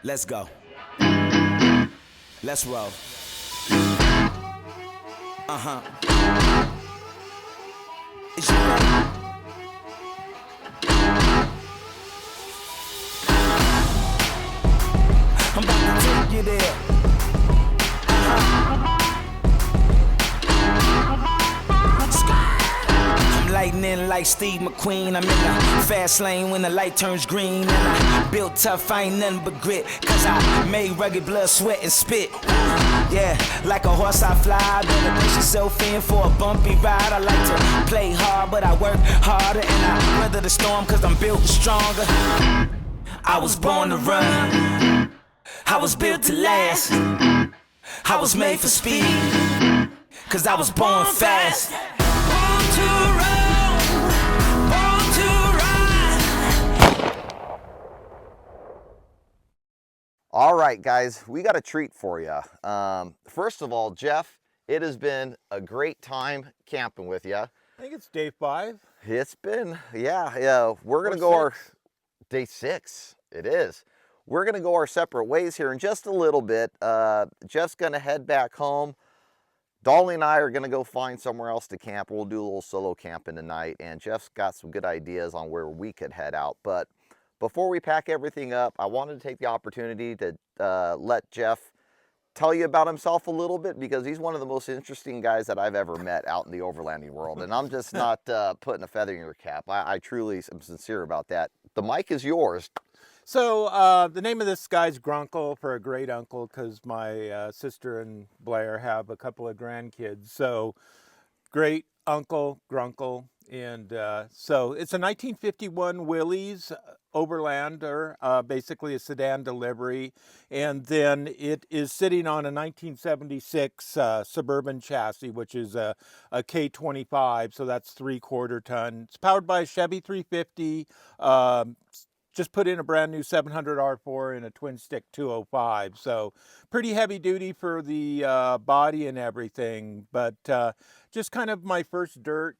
Let's go. Let's roll. It's your roll. I'm about to take you there. I'm lightning like Steve McQueen. I'm in the fast lane when the light turns green. And I built tough, I ain't nothing but grit. Cause I made rugged blood, sweat, and spit. Yeah, like a horse I fly. Better push yourself in for a bumpy ride. I like to play hard, but I work harder. And I weather the storm cause I'm built stronger. I was born to run. I was built to last. I was made for speed. Cause I was born fast. Born to run. Born to ride. All right, guys, we got a treat for you. First of all, Jeff, it has been a great time camping with you. I think it's day 5. It's been, yeah. We're going to go our day 6. It is. We're going to go our separate ways here in just a little bit. Jeff's going to head back home. Dolly and I are going to go find somewhere else to camp. We'll do a little solo camping tonight, and Jeff's got some good ideas on where we could head out. But before we pack everything up, I wanted to take the opportunity to let Jeff tell you about himself a little bit, because he's one of the most interesting guys that I've ever met out in the overlanding world. And I'm just not putting a feather in your cap. I truly am sincere about that. The mic is yours. So the name of this guy's Gruncle, for a great uncle, because my sister and Blair have a couple of grandkids. So great uncle Gruncle. And so it's a 1951 Willys Overlander, basically a sedan delivery. And then it is sitting on a 1976 Suburban chassis, which is a K25, so that's 3/4 ton. It's powered by a Chevy 350. Just put in a brand new 700 R4 and a twin stick 205. So pretty heavy duty for the body and everything. But just kind of my first dirt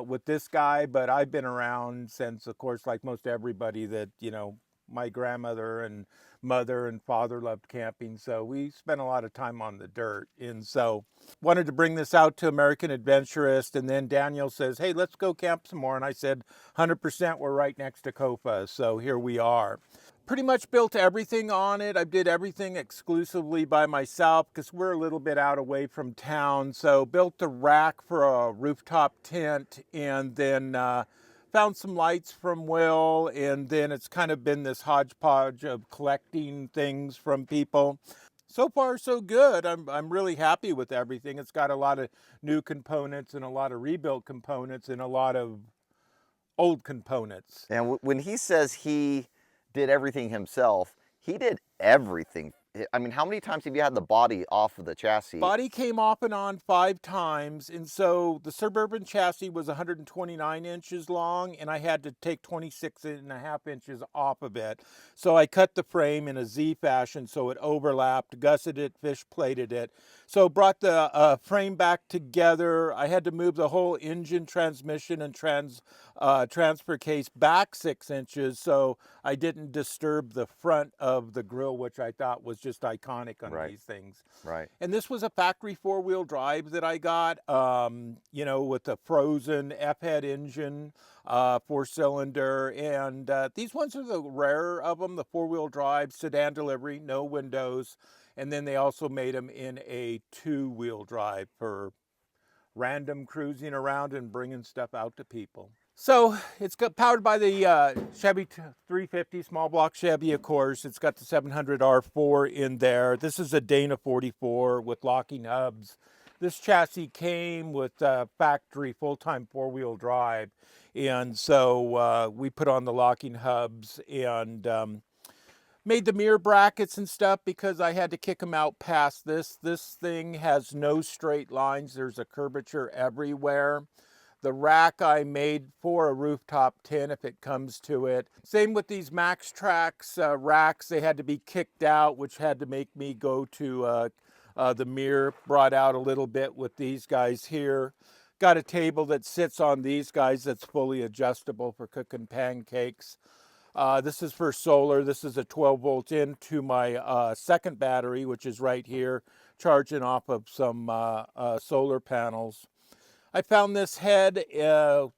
with this guy. But I've been around since, of course, like most everybody, that, you know, my grandmother and mother and father loved camping. So we spent a lot of time on the dirt. And so wanted to bring this out to American Adventurist. And then Daniel says, hey, let's go camp some more. And I said, 100%, we're right next to Kofa. So here we are. Pretty much built everything on it. I did everything exclusively by myself because we're a little bit out away from town. So built the rack for a rooftop tent, and then found some lights from Will, and then it's kind of been this hodgepodge of collecting things from people. So far, so good. I'm really happy with everything. It's got a lot of new components and a lot of rebuilt components and a lot of old components. And when he says he did everything himself, he did everything. I mean, how many times have you had the body off of the chassis? Body came off and on 5 times, and so the Suburban chassis was 129 inches long, and I had to take 26.5 inches off of it. So I cut the frame in a Z fashion so it overlapped, gusseted it, fish plated it. So brought the frame back together. I had to move the whole engine, transmission, and transfer case back 6 inches so I didn't disturb the front of the grill, which I thought was just iconic on these things. Right. And this was a factory 4-wheel drive that I got, you know, with a frozen F-head engine, 4-cylinder. And these ones are the rarer of them, the 4-wheel drive, sedan delivery, no windows. And then they also made them in a 2-wheel drive for random cruising around and bringing stuff out to people. So it's got powered by the Chevy 350, small block Chevy, of course. It's got the 700 R4 in there. This is a Dana 44 with locking hubs. This chassis came with factory full-time 4-wheel drive. And so we put on the locking hubs and made the mirror brackets and stuff because I had to kick them out past this. This thing has no straight lines. There's a curvature everywhere. The rack I made for a rooftop tent if it comes to it. Same with these Max Trax racks. They had to be kicked out, which had to make me go to the mirror brought out a little bit with these guys here. Got a table that sits on these guys that's fully adjustable for cooking pancakes. This is for solar. This is a 12 volt into my second battery, which is right here, charging off of some solar panels. I found this head,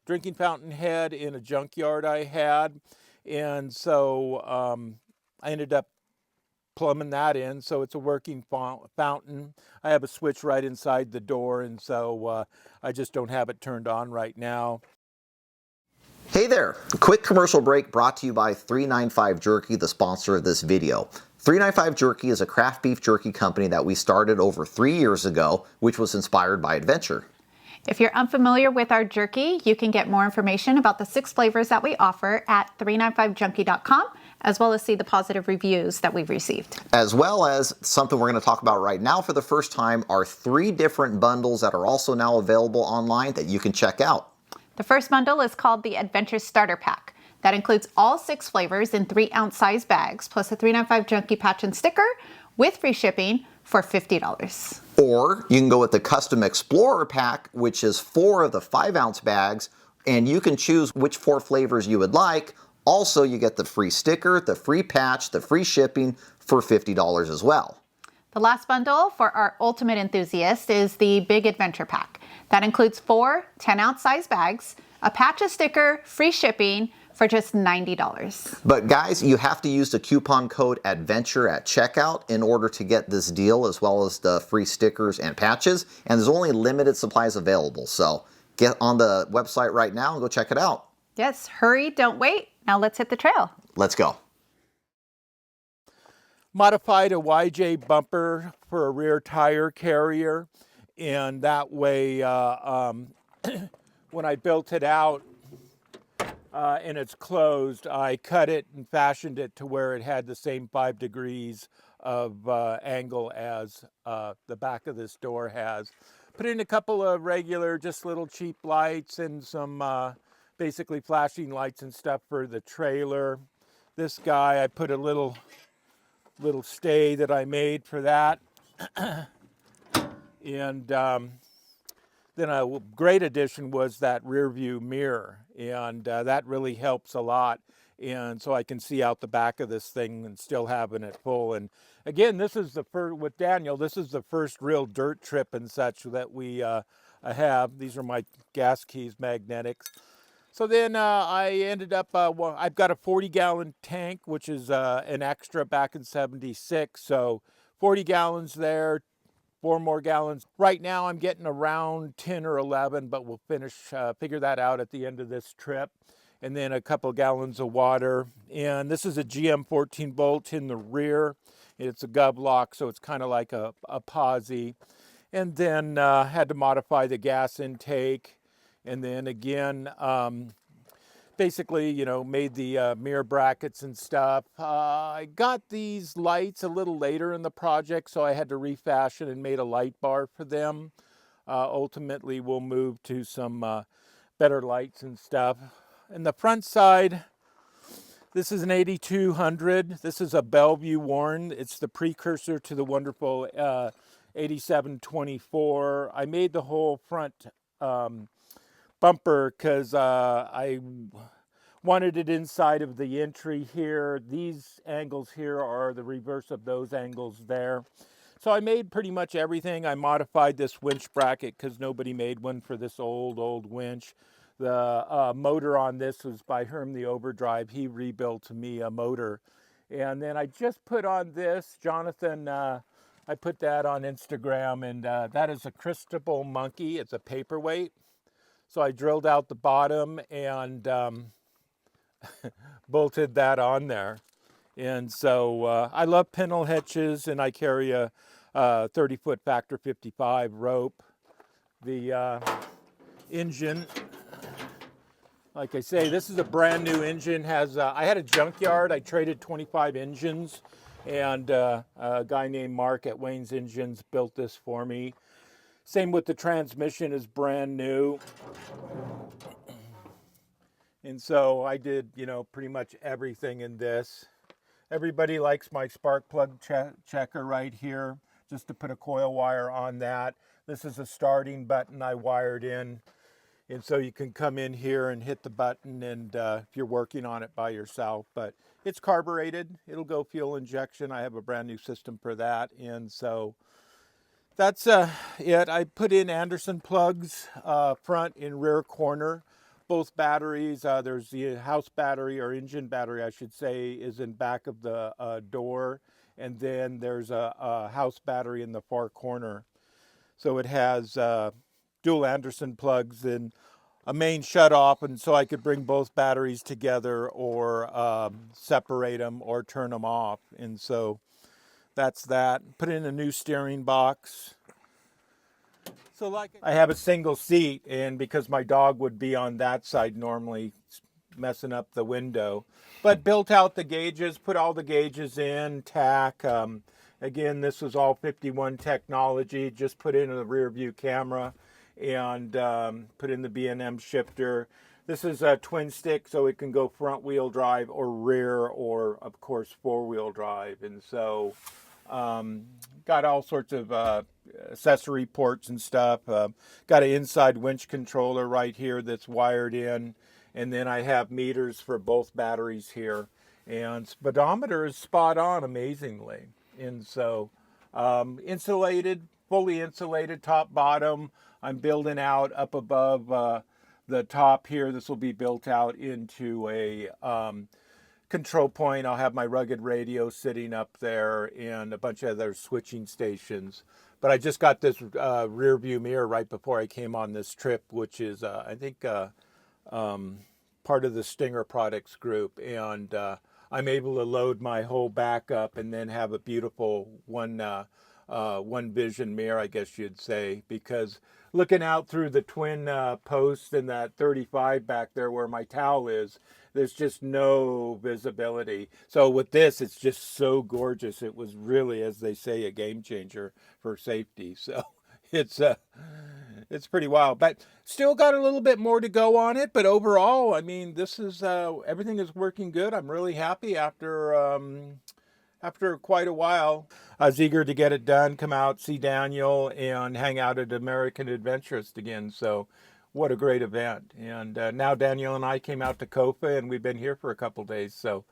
drinking fountain head, in a junkyard I had, and so I ended up plumbing that in, so it's a working fountain. I have a switch right inside the door, and so I just don't have it turned on right now. Hey there, a quick commercial break brought to you by 395 Jerky, the sponsor of this video. 395 Jerky is a craft beef jerky company that we started over 3 years ago, which was inspired by adventure. If you're unfamiliar with our jerky, you can get more information about the 6 flavors that we offer at 395junkie.com, as well as see the positive reviews that we've received. As well as something we're going to talk about right now for the first time are 3 different bundles that are also now available online that you can check out. The first bundle is called the Adventure Starter Pack. That includes all 6 flavors in 3-ounce size bags, plus a 395 Junkie patch and sticker with free shipping for $50. Or you can go with the Custom Explorer Pack, which is 4 of the 5-ounce bags, and you can choose which 4 flavors you would like. Also, you get the free sticker, the free patch, the free shipping for $50 as well. The last bundle for our ultimate enthusiast is the Big Adventure Pack. That includes 4 10-ounce size bags, a patch, a sticker, free shipping for just $90. But guys, you have to use the coupon code ADVENTURE at checkout in order to get this deal, as well as the free stickers and patches. And there's only limited supplies available. So get on the website right now and go check it out. Yes, hurry, don't wait. Now let's hit the trail. Let's go. Modified a YJ bumper for a rear tire carrier, and that way when I built it out and it's closed, I cut it and fashioned it to where it had the same 5 degrees of angle as the back of this door has. Put in a couple of regular, just little cheap lights and some basically flashing lights and stuff for the trailer. This guy, I put a little stay that I made for that. And then a great addition was that rear view mirror, and that really helps a lot. And so I can see out the back of this thing and still having it full. And again, this is the first, with Daniel, this is the first real dirt trip and such that we have. These are my gas keys, magnetics. So then I ended up, well, I've got a 40-gallon tank, which is an extra back in '76. So 40 gallons there, 4 more gallons. Right now I'm getting around 10 or 11, but we'll figure that out at the end of this trip. And then a couple gallons of water. And this is a GM 14 volt in the rear. It's a gov lock, so it's kind of like a posi. And then had to modify the gas intake. And then again, basically, you know, made the mirror brackets and stuff. I got these lights a little later in the project, so I had to refashion and made a light bar for them. Ultimately, we'll move to some better lights and stuff. And the front side, this is an 8200. This is a Bellevue Warren. It's the precursor to the wonderful 8724. I made the whole front bumper because I wanted it inside of the entry here. These angles here are the reverse of those angles there. So I made pretty much everything. I modified this winch bracket because nobody made one for this old winch. The motor on this was by Herm the Overdrive. He rebuilt me a motor. And then I just put on this, Jonathan, I put that on Instagram, and that is a Cristobal Monkey. It's a paperweight. So I drilled out the bottom and bolted that on there. And so I love pintle hitches, and I carry a 30-foot Factor 55 rope. The engine, like I say, this is a brand new engine. I had a junkyard. I traded 25 engines, and a guy named Mark at Wayne's Engines built this for me. Same with the transmission, is brand new. And so I did, you know, pretty much everything in this. Everybody likes my spark plug checker right here, just to put a coil wire on that. This is a starting button I wired in And so you can come in here and hit the button, and if you're working on it by yourself, but it's carbureted, it'll go fuel injection. I have a brand new system for that. And so that's it. I put in Anderson plugs, front and rear corner, both batteries. There's the house battery, or engine battery, I should say, is in back of the door. And then there's a house battery in the far corner. So it has dual Anderson plugs and a main shut off, and so I could bring both batteries together, or separate them, or turn them off. And so that's that. Put in a new steering box. So like I have a single seat, and because my dog would be on that side normally messing up the window, but built out the gauges, put all the gauges in, tack. Again, this was all 51 technology, just put in a rear view camera and put in the B&M shifter. This is a twin stick, so it can go front wheel drive or rear, or of course 4-wheel drive. And so got all sorts of accessory ports and stuff. Got an inside winch controller right here that's wired in. And then I have meters for both batteries here. And speedometer is spot on, amazingly. And so insulated, fully insulated, top, bottom. I'm building out up above the top here. This will be built out into a control point. I'll have my rugged radio sitting up there and a bunch of other switching stations. But I just got this rear view mirror right before I came on this trip, which is, I think, part of the Stinger Products group. And I'm able to load my whole back up and then have a beautiful one vision mirror, I guess you'd say, because looking out through the twin posts and that 35 back there where my towel is, there's just no visibility. So with this, it's just so gorgeous. It was really, as they say, a game changer for safety. So it's pretty wild, but still got a little bit more to go on it. But overall, I mean, this is everything is working good. I'm really happy after quite a while. I was eager to get it done, come out, see Daniel, and hang out at American Adventurist again. So what a great event. And now Daniel and I came out to Kofa, and we've been here for a couple days. So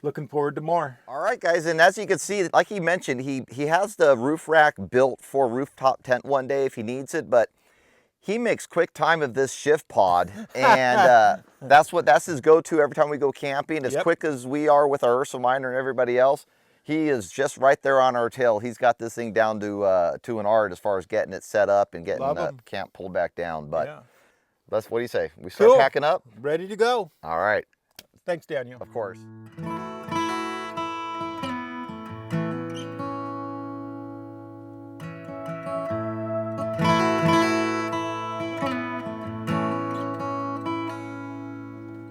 looking forward to more. All right, guys, and as you can see, like he mentioned, he has the roof rack built for rooftop tent one day if he needs it, but he makes quick time of this shift pod, and that's his go-to every time we go camping. As quick as we are with our Ursa Minor and everybody else, he is just right there on our tail. He's got this thing down to an art as far as getting it set up and getting the camp pulled back down. But what do you say? We start packing up? Ready to go. All right. Thanks, Daniel. Of course.